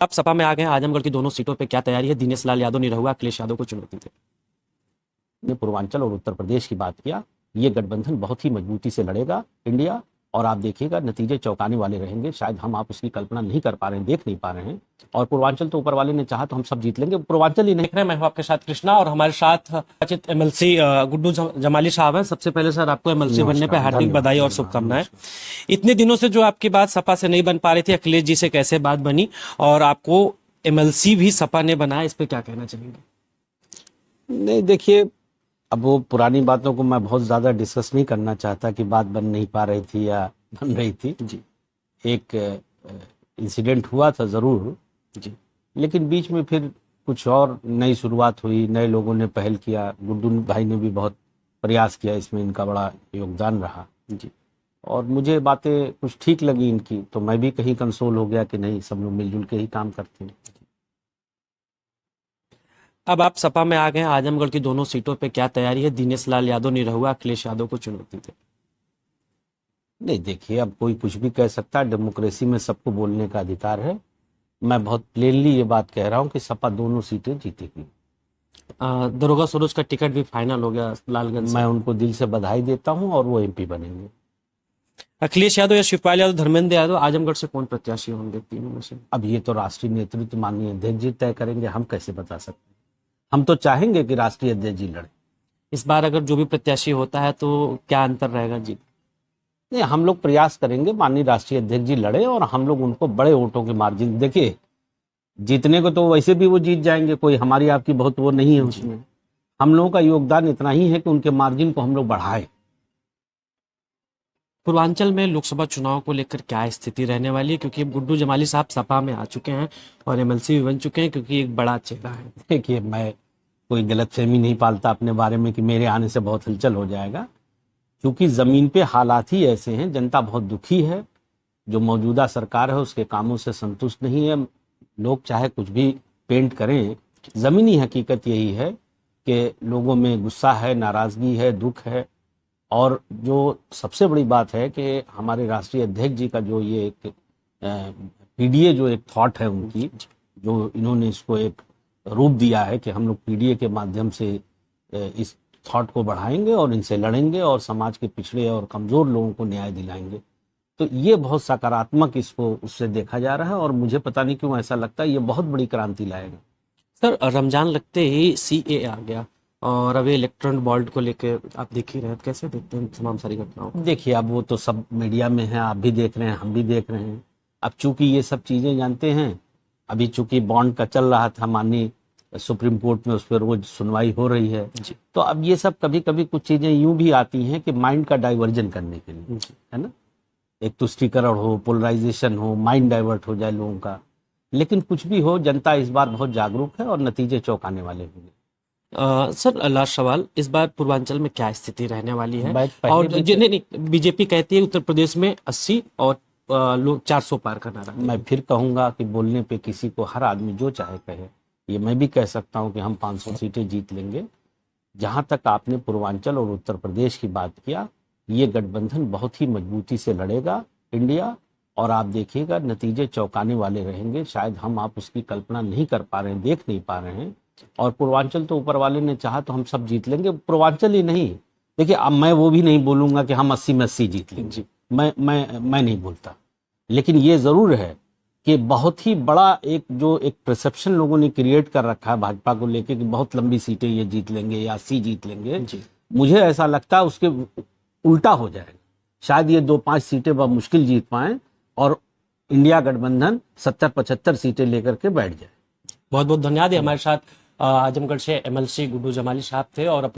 अब सपा में आ गए हैं। आजमगढ़ की दोनों सीटों पे क्या तैयारी है? दिनेश लाल यादव निरहुआ अखिलेश यादव को चुनौती दे। ने पूर्वांचल और उत्तर प्रदेश की बात किया। ये गठबंधन बहुत ही मजबूती से लड़ेगा इंडिया, और आप देखिएगा नतीजे चौंकाने वाले रहेंगे। शायद हम आप उसकी कल्पना नहीं कर पा रहे हैं, देख नहीं पा रहे हैं। और पूर्वांचल तो ऊपर वाले ने चाहा तो हम सब जीत लेंगे, पूर्वांचल ही नहीं। देख रहे हैं, मैं हूं आपके साथ कृष्णा और हमारे साथ निर्वाचित एमएलसी गुड्डू जमाली साहब हैं। सबसे पहले सर, आपको एमएलसी बनने पे नमस्कार, हार्दिक बधाई और धन्यवाद। शुभकामनाएं। इतने दिनों से जो आपकी बात सपा से नहीं बन पा रही थी, अखिलेश जी से कैसे बात बनी और आपको एमएलसी भी सपा ने बनाया, इस पे क्या कहना चाहेंगे? नहीं, देखिए, अब वो पुरानी बातों को मैं बहुत ज़्यादा डिस्कस नहीं करना चाहता कि बात बन नहीं पा रही थी या बन रही थी। जी एक इंसिडेंट हुआ था ज़रूर, जी लेकिन बीच में फिर कुछ और नई शुरुआत हुई, नए लोगों ने पहल किया। गुड्डू भाई ने भी बहुत प्रयास किया, इसमें इनका बड़ा योगदान रहा। जी। और मुझे बातें कुछ ठीक लगी इनकी, तो मैं भी कहीं कंसोल हो गया कि नहीं, सब लोग मिलजुल के ही काम करते हैं। अब आप सपा में आ गए हैं। आजमगढ़ की दोनों सीटों पे क्या तैयारी है? दिनेश लाल यादव निरहुआ अखिलेश यादव को चुनौती दे। नहीं, देखिए, अब कोई कुछ भी कह सकता है, डेमोक्रेसी में सबको बोलने का अधिकार है। मैं बहुत प्लेनली ये बात कह रहा हूँ कि सपा दोनों सीटें जीतेगी। दरोगा सरोज का टिकट भी फाइनल हो गया लालगंज से। मैं उनको दिल से बधाई देता हूँ और वो एमपी बनेंगे। अखिलेश यादव या शिवपाल यादव, धर्मेंद्र यादव, आजमगढ़ से कौन प्रत्याशी होंगे तीनों में से? अब ये तो राष्ट्रीय नेतृत्व माननीय अध्यक्ष जी तय करेंगे, हम कैसे बता सकते हैं। हम तो चाहेंगे कि राष्ट्रीय अध्यक्ष जी लड़े। इस बार अगर जो भी प्रत्याशी होता है तो क्या अंतर रहेगा जी? नहीं, हम लोग प्रयास करेंगे माननीय राष्ट्रीय अध्यक्ष जी लड़े, और हम लोग उनको बड़े वोटों के मार्जिन, देखिए, जीतने को तो वैसे भी वो जीत जाएंगे, कोई हमारी आपकी बहुत वो नहीं है उसमें। हम लोगों का योगदान इतना ही है कि उनके मार्जिन को हम लोग बढ़ाएं। पूर्वांचल में लोकसभा चुनाव को लेकर क्या स्थिति रहने वाली है? क्योंकि अब गुड्डू जमाली साहब सपा में आ चुके हैं और एमएलसी भी बन चुके हैं, क्योंकि एक बड़ा चेहरा है। देखिए, मैं कोई गलतफहमी नहीं पालता अपने बारे में कि मेरे आने से बहुत हलचल हो जाएगा, क्योंकि जमीन पे हालात ही ऐसे हैं। जनता बहुत दुखी है, जो मौजूदा सरकार है उसके कामों से संतुष्ट नहीं है। लोग चाहे कुछ भी पेंट करें, जमीनी हकीकत यही है कि लोगों में गुस्सा है, नाराजगी है, दुख है। और जो सबसे बड़ी बात है कि हमारे राष्ट्रीय अध्यक्ष जी का जो ये एक पीडीए जो एक थॉट है उनकी, जो इन्होंने इसको एक रूप दिया है कि हम लोग पीडीए के माध्यम से इस थॉट को बढ़ाएंगे और इनसे लड़ेंगे और समाज के पिछड़े और कमजोर लोगों को न्याय दिलाएंगे। तो ये बहुत सकारात्मक इसको उससे देखा जा रहा है, और मुझे पता नहीं क्यों ऐसा लगता है ये बहुत बड़ी क्रांति लाएगा। सर, रमजान लगते ही सीए आ गया और अभी इलेक्ट्रॉनिक बॉन्ड को लेकर आप देख ही रहे हैं, कैसे देखते हैं तमाम सारी घटनाओं को? देखिए, अब वो तो सब मीडिया में है, आप भी देख रहे हैं, हम भी देख रहे हैं। अब चूंकि ये सब चीजें जानते हैं, अभी चूंकि बॉन्ड का चल रहा था, माननीय सुप्रीम कोर्ट में उस पर रोज सुनवाई हो रही है, तो अब ये सब कभी कभी कुछ चीजें यूं भी आती हैं कि माइंड का डाइवर्जन करने के लिए, है ना। एक तुष्टीकरण हो, पोलराइजेशन हो, माइंड डाइवर्ट हो जाए लोगों का। लेकिन कुछ भी हो, जनता इस बार बहुत जागरूक है और नतीजे चौंकाने वाले होंगे। सर, लास्ट सवाल, इस बार पूर्वांचल में क्या स्थिति रहने वाली है? पहले और भी नहीं, बीजेपी कहती है उत्तर प्रदेश में 80 और लोग 400 पार का नारा देंगे। मैं फिर कहूंगा कि बोलने पे किसी को, हर आदमी जो चाहे कहे। ये मैं भी कह सकता हूं कि हम 500 सीटें जीत लेंगे। जहां तक आपने पूर्वांचल और उत्तर प्रदेश की बात किया, ये गठबंधन बहुत ही मजबूती से लड़ेगा इंडिया, और आप देखिएगा नतीजे चौंकाने वाले रहेंगे। शायद हम आप उसकी कल्पना नहीं कर पा रहे हैं, देख नहीं पा रहे हैं। और पूर्वांचल तो ऊपर वाले ने चाहा तो हम सब जीत लेंगे, पूर्वांचल ही नहीं। देखिए, अब मैं वो भी नहीं बोलूंगा कि हम 80 में 80 जीत लेंगे, मैं नहीं बोलता। लेकिन ये जरूर है कि बहुत ही बड़ा एक जो एक परसेप्शन लोगों ने क्रिएट कर रखा है भाजपा को लेके कि बहुत लंबी सीटें ये जीत लेंगे या 80 जीत लेंगे, मुझे ऐसा लगता है उसके उल्टा हो जाएगा। शायद ये 2-5 सीटें बहुत मुश्किल जीत पाए और इंडिया गठबंधन 70-75 सीटें लेकर के बैठ जाए। बहुत बहुत धन्यवाद। हमारे साथ आजमगढ़ से एमएलसी गुड्डू जमाली साहब थे और